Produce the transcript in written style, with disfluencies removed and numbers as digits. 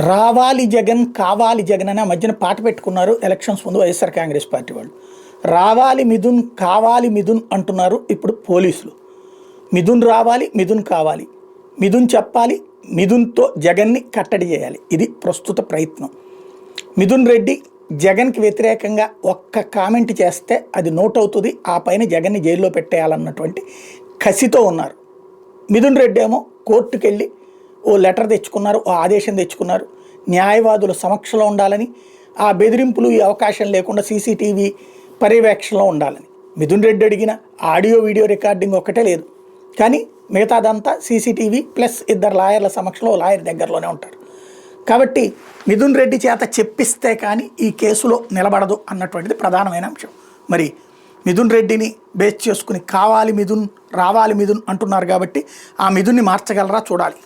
రావాలి జగన్ కావాలి జగన్ అని ఆ మధ్యన పాట పెట్టుకున్నారు ఎలక్షన్స్ ముందు వైఎస్ఆర్ కాంగ్రెస్ పార్టీ వాళ్ళు. రావాలి మిథున్ కావాలి మిథున్ అంటున్నారు ఇప్పుడు పోలీసులు. మిథున్ రావాలి, మిథున్ కావాలి, మిథున్ చెప్పాలి, మిథున్తో జగన్ని కట్టడి చేయాలి. ఇది ప్రస్తుత ప్రయత్నం. మిథున్ రెడ్డి జగన్కి వ్యతిరేకంగా ఒక్క కామెంట్ చేస్తే అది నోట్ అవుతుంది, ఆ పైన జగన్ని జైల్లో పెట్టేయాలన్నటువంటి కసితో ఉన్నారు. మిథున్ రెడ్డి ఏమో కోర్టుకు వెళ్ళి ఓ లెటర్ తెచ్చుకున్నారు, ఓ ఆదేశం తెచ్చుకున్నారు, న్యాయవాదుల సమక్షంలో ఉండాలని, ఆ బెదిరింపులు ఈ అవకాశం లేకుండా సీసీటీవీ పర్యవేక్షణలో ఉండాలని. మిథున్ రెడ్డి అడిగిన ఆడియో వీడియో రికార్డింగ్ ఒక్కటే లేదు, కానీ మిగతాదంతా సీసీటీవీ ప్లస్ ఇద్దరు లాయర్ల సమక్షంలో లాయర్ దగ్గరలోనే ఉంటారు. కాబట్టి మిథున్ రెడ్డి చేత చెప్పిస్తే కానీ ఈ కేసులో నిలబడదు అన్నటువంటిది ప్రధానమైన అంశం. మరి మిథున్ రెడ్డిని బేస్ చేసుకుని కావాలి మిథున్ రావాలి మిథున్ అంటున్నారు కాబట్టి ఆ మిథున్ని మార్చగలరా చూడాలి.